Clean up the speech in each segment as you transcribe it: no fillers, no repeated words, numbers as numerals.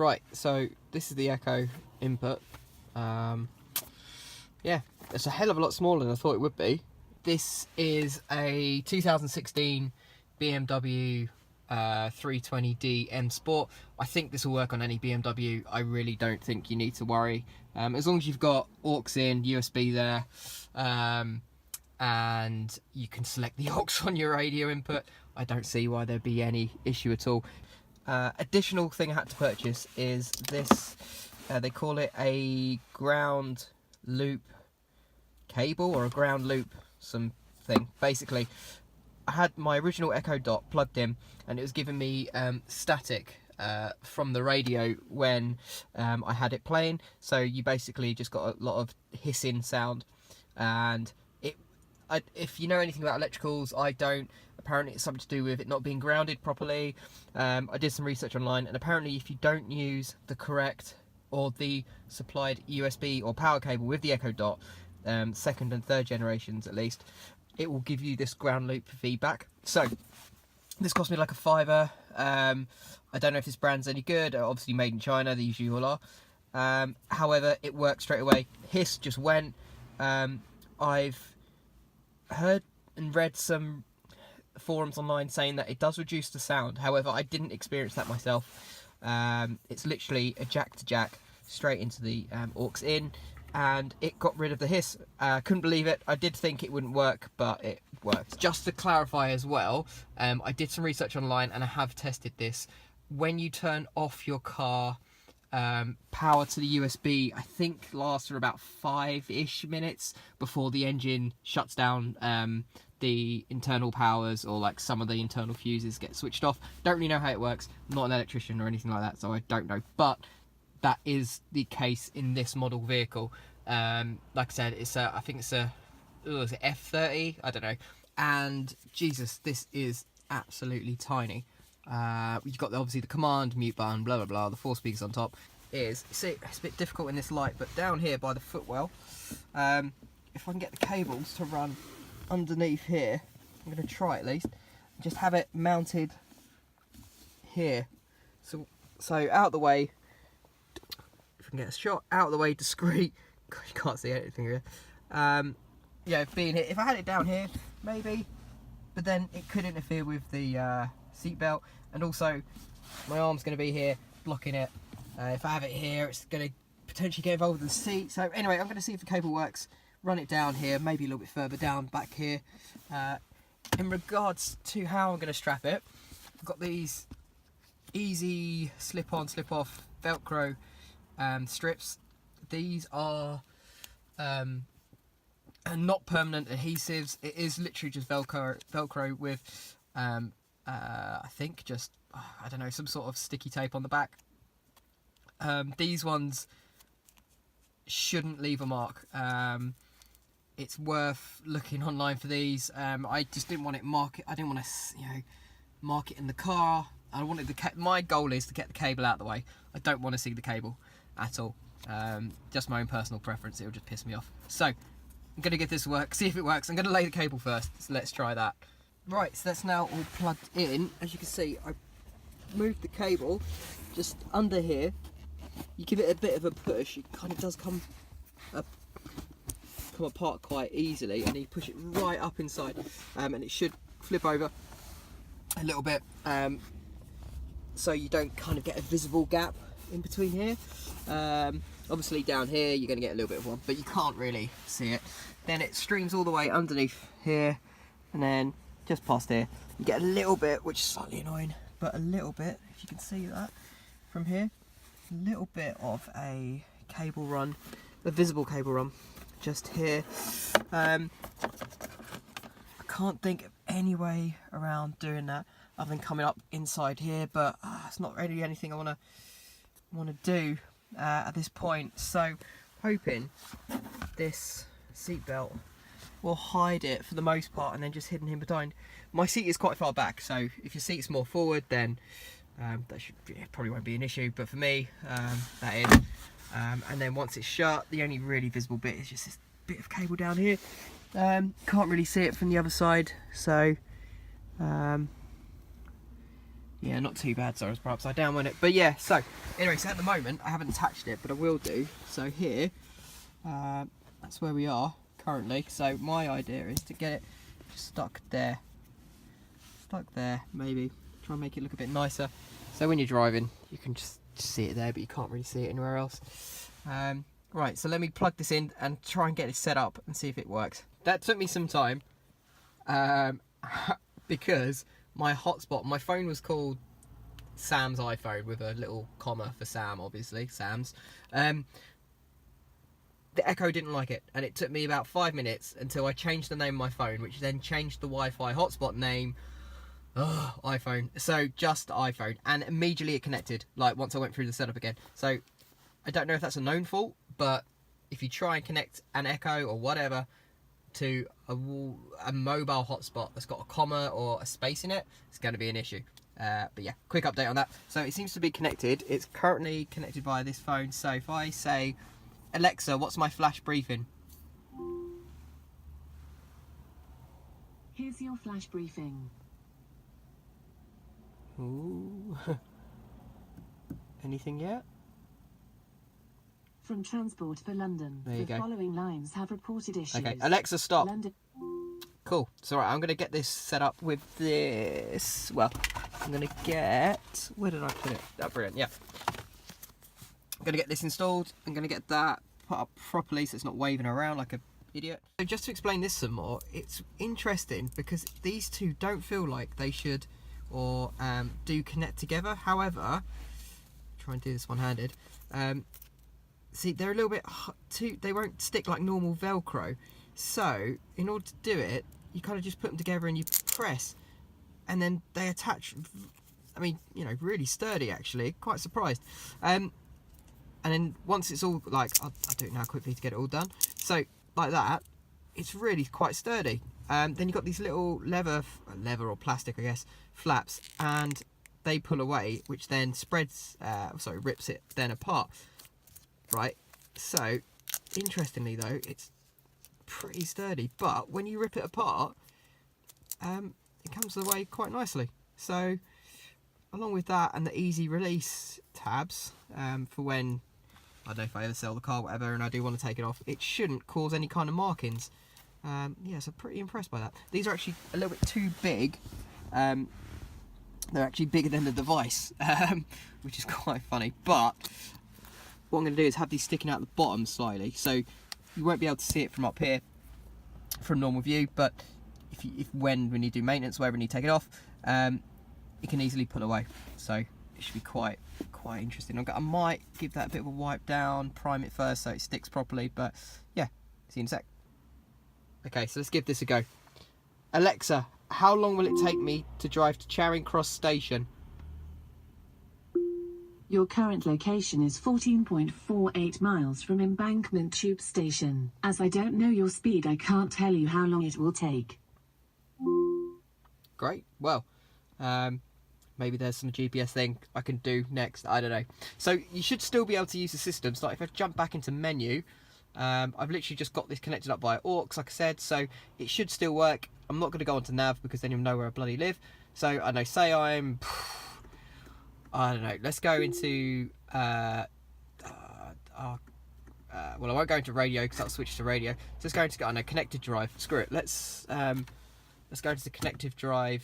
Right, so this is the Echo input. Yeah, it's a hell of a lot smaller than I thought it would be. This is a 2016 BMW 320d M Sport. I think this will work on any BMW. I really don't think you need to worry. As long as you've got aux in, USB there, and you can select the aux on your radio input, I don't see why there'd be any issue at all. Additional thing I had to purchase is this, they call it a ground loop cable or a ground loop something. Basically, I had my original Echo Dot plugged in and it was giving me static from the radio when I had it playing. So you basically just got a lot of hissing sound, and if you know anything about electricals, I don't. Apparently it's something to do with it not being grounded properly. I did some research online, and apparently if you don't use the correct or the supplied USB or power cable with the Echo Dot, second and third generations at least, it will give you this ground loop feedback. So this cost me like a £5. I don't know if this brand's any good. Obviously made in China, they usually all are. However, it worked straight away. Hiss just went. I've heard and read some forums online saying that it does reduce the sound. However, I didn't experience that myself. It's literally a jack to jack straight into the aux in, and it got rid of the hiss. Couldn't believe it. I did think it wouldn't work, but it worked. Just to clarify as well, I did some research online and I have tested this. When you turn off your car, power to the USB, I think lasts for about 5-ish minutes before the engine shuts down. The internal powers or like some of the internal fuses get switched off. Don't really know how it works. I'm not an electrician or anything like that, so I don't know. But that is the case in this model vehicle. Like I said, it's a, I think it's a, is it F30? I don't know. And Jesus, this is absolutely tiny. You've got obviously the command, mute button, blah blah blah. The 4 speakers on top. See, it's a bit difficult in this light, but down here by the footwell, if I can get the cables to run underneath here, I'm going to try at least, just have it mounted here, so out of the way, if I can get a shot, out of the way, discreet. God, you can't see anything here. Yeah, being here, if I had it down here maybe, but then it could interfere with the seat belt, and also my arm's going to be here blocking it. If I have it here, it's going to potentially get involved with the seat. So anyway, I'm going to see if the cable works, run it down here, maybe a little bit further down back here. In regards to how I'm going to strap it, I've got these easy slip on slip off velcro strips. These are not permanent adhesives. It is literally just velcro with I think just, I don't know, some sort of sticky tape on the back. These ones shouldn't leave a mark. It's worth looking online for these. I just didn't want it I didn't want to, mark it in the car. I wanted my goal is to get the cable out of the way. I don't want to see the cable at all. Just my own personal preference. It'll just piss me off. So I'm going to give this a work, see if it works. I'm going to lay the cable first, so let's try that. Right, so that's now all plugged in. As you can see, I moved the cable just under here. You give it a bit of a push, it kind of does come apart quite easily, and you push it right up inside, and it should flip over a little bit, so you don't kind of get a visible gap in between here. Obviously down here you're going to get a little bit of one, but you can't really see it. Then it streams all the way underneath here, and then just past here you get a little bit, which is slightly annoying, but a little bit, if you can see that from here, a little bit of a cable run, a visible cable run just here. I can't think of any way around doing that other than coming up inside here, but it's not really anything I want to do at this point. So hoping this seat belt will hide it for the most part, and then just hidden in behind. My seat is quite far back, so if your seat's more forward, then that probably won't be an issue, but for me, that is. And then once it's shut, the only really visible bit is just this bit of cable down here. Can't really see it from the other side, so Yeah, not too bad. Sorry, I was probably upside down on it. But yeah, so anyway, so at the moment I haven't attached it, but I will do. So here, that's where we are currently. So my idea is to get it just stuck there. Maybe try and make it look a bit nicer. So when you're driving, you can just see it there, but you can't really see it anywhere else. Right, so let me plug this in and try and get it set up and see if it works. That took me some time because my hotspot, my phone was called Sam's iPhone with a little comma for Sam, obviously, Sam's. The Echo didn't like it, and it took me about 5 minutes until I changed the name of my phone, which then changed the Wi-Fi hotspot name. iPhone. So just iPhone, and immediately it connected, like once I went through the setup again. So I don't know if that's a known fault, but if you try and connect an Echo or whatever to a mobile hotspot that's got a comma or a space in it, it's going to be an issue. But yeah, quick update on that. So it seems to be connected. It's currently connected via this phone. So if I say, Alexa, what's my flash briefing? Here's your flash briefing. Ooh. Anything yet? From Transport for London, there you go. Following lines have reported issues. Okay, Alexa, stop. London. Cool. So right, I'm going to get this set up with this. Well, I'm going to get... Where did I put it? Oh, brilliant, yeah. I'm going to get this installed. I'm going to get that put up properly so it's not waving around like an idiot. So just to explain this some more, it's interesting because these two don't feel like they should or do connect together. However, try and do this one-handed. See, they're a little bit too, they won't stick like normal Velcro. So in order to do it, you kind of just put them together and you press, and then they attach. I mean, you know, really sturdy actually. Quite surprised. And then once it's all like, I'll do it now quickly to get it all done. So like that, it's really quite sturdy. Then you've got these little leather or plastic, I guess, flaps, and they pull away, which then spreads, rips it then apart. Right, so interestingly though, it's pretty sturdy, but when you rip it apart, it comes away quite nicely. So along with that and the easy release tabs for when, I don't know if I ever sell the car, whatever, and I do want to take it off, it shouldn't cause any kind of markings. Yeah, so pretty impressed by that. These are actually a little bit too big. They're actually bigger than the device, which is quite funny, but what I'm going to do is have these sticking out the bottom slightly, so you won't be able to see it from up here from normal view, but when you do maintenance, wherever you take it off, it can easily pull away, so it should be quite interesting. I might give that a bit of a wipe down, prime it first so it sticks properly, but yeah, see you in a sec. Okay, so let's give this a go. Alexa, how long will it take me to drive to Charing Cross Station? Your current location is 14.48 miles from Embankment Tube Station. As I don't know your speed, I can't tell you how long it will take. Great. Well, maybe there's some GPS thing I can do next. I don't know. So you should still be able to use the system. So if I jump back into menu, I've literally just got this connected up via aux, like I said, so it should still work. I'm not going to go onto nav because then you'll know where I bloody live. So I know, say I'm... I don't know, let's go into, well, I won't go into radio because I'll switch to radio. So let's go into, I don't know, connected drive. Screw it. Let's go into the connected drive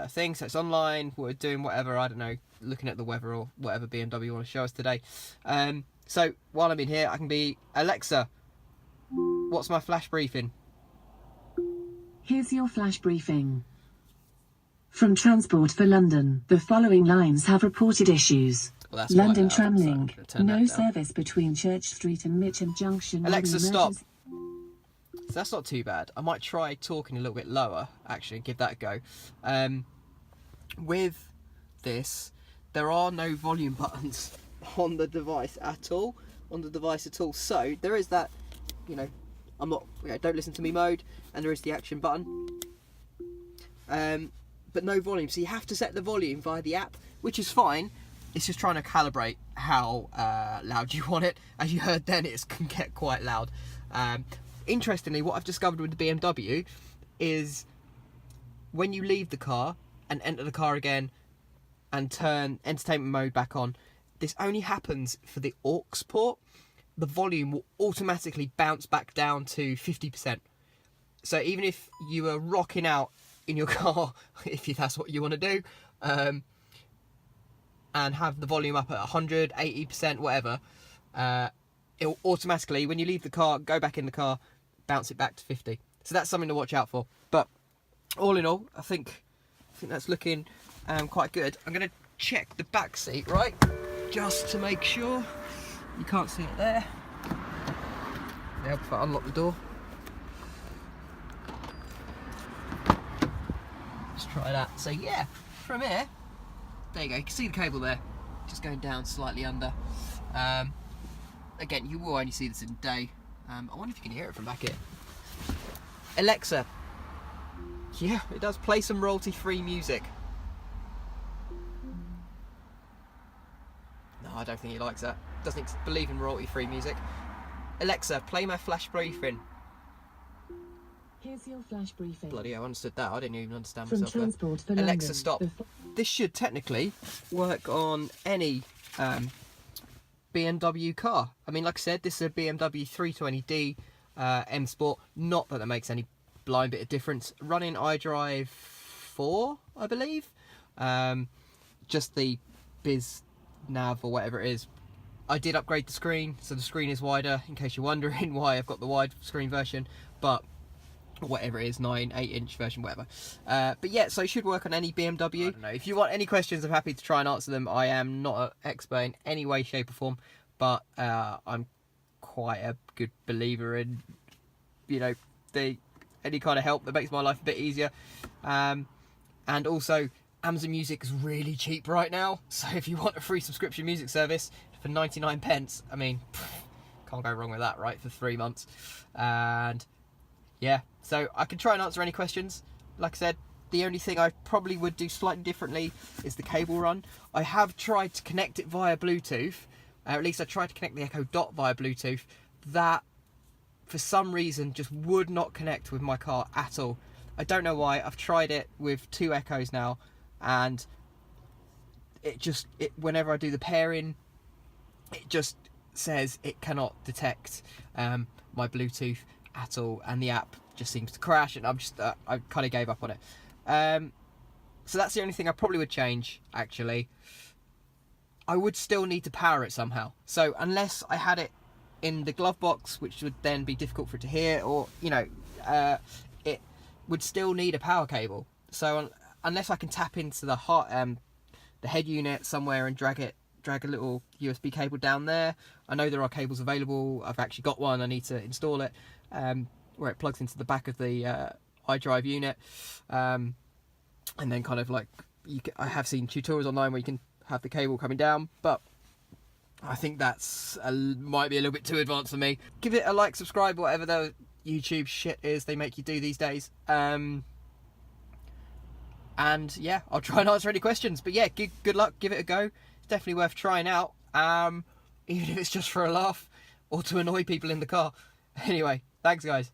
thing. So it's online, we're doing whatever, I don't know, looking at the weather or whatever BMW want to show us today. So while I'm in here, I can be, Alexa, what's my flash briefing? Here's your flash briefing. From Transport for London, the following lines have reported issues. Well, London Tramlink, no service between Church Street and Mitcham Junction. Alexa, stop. So that's not too bad. I might try talking a little bit lower, actually, and give that a go. With this, there are no volume buttons on the device at all. So there is that, you know, I'm not, you know, don't listen to me mode, and there is the action button. But no volume, so you have to set the volume via the app, which is fine. It's just trying to calibrate how loud you want it. As you heard then, it can get quite loud. Interestingly, what I've discovered with the BMW is when you leave the car and enter the car again, and turn entertainment mode back on, this only happens for the aux port. The volume will automatically bounce back down to 50%. So even if you are rocking out in your car, if that's what you want to do, and have the volume up at 100, 80%, whatever, it will automatically, when you leave the car, go back in the car, bounce it back to 50. So that's something to watch out for. But all in all, I think that's looking quite good. I'm going to check the back seat, right, just to make sure. You can't see it there. Yeah, if I unlock the door. Let's try that. So yeah, from here, there you go. You can see the cable there, just going down slightly under. Again, you will only see this in day. I wonder if you can hear it from back here. Alexa. Yeah, it does play some royalty-free music. No, I don't think he likes that. Doesn't believe in royalty-free music. Alexa, play my flash briefing. Here's your flash briefing. Bloody hell, I understood that. I didn't even understand From myself Transport for there. London. Alexa, stop. This should technically work on any BMW car. I mean, like I said, this is a BMW 320d M Sport. Not that makes any blind bit of difference. Running iDrive 4, I believe. Just the Biz Nav or whatever it is. I did upgrade the screen, so the screen is wider, in case you're wondering why I've got the wide screen version, but whatever it is, 8-inch version, whatever. But yeah, so it should work on any BMW. I don't know. If you want any questions, I'm happy to try and answer them. I am not an expert in any way, shape or form, but I'm quite a good believer in, you know, any kind of help that makes my life a bit easier. And also, Amazon Music is really cheap right now, so if you want a free subscription music service for 99 pence, I mean, can't go wrong with that, right, for 3 months. And yeah, so I can try and answer any questions. Like I said, the only thing I probably would do slightly differently is the cable run. I have tried to connect it via Bluetooth, or at least I tried to connect the Echo Dot via Bluetooth. That, for some reason, just would not connect with my car at all. I don't know why. I've tried it with 2 Echoes now, and whenever I do the pairing, it just says it cannot detect my Bluetooth at all, and the app just seems to crash, and I kind of gave up on it. So that's the only thing I probably would change, actually. I would still need to power it somehow. So unless I had it in the glove box, which would then be difficult for it to hear, or, you know, it would still need a power cable. So unless I can tap into the head unit somewhere and drag a little USB cable down there. I know there are cables available. I've actually got one. I need to install it, where it plugs into the back of the iDrive unit, and then kind of like I have seen tutorials online where you can have the cable coming down, but I think that's might be a little bit too advanced for me. Give it a like, subscribe, whatever the YouTube shit is they make you do these days. And yeah, I'll try and answer any questions. But yeah, good luck, give it a go. It's definitely worth trying out, even if it's just for a laugh or to annoy people in the car. Anyway, thanks guys.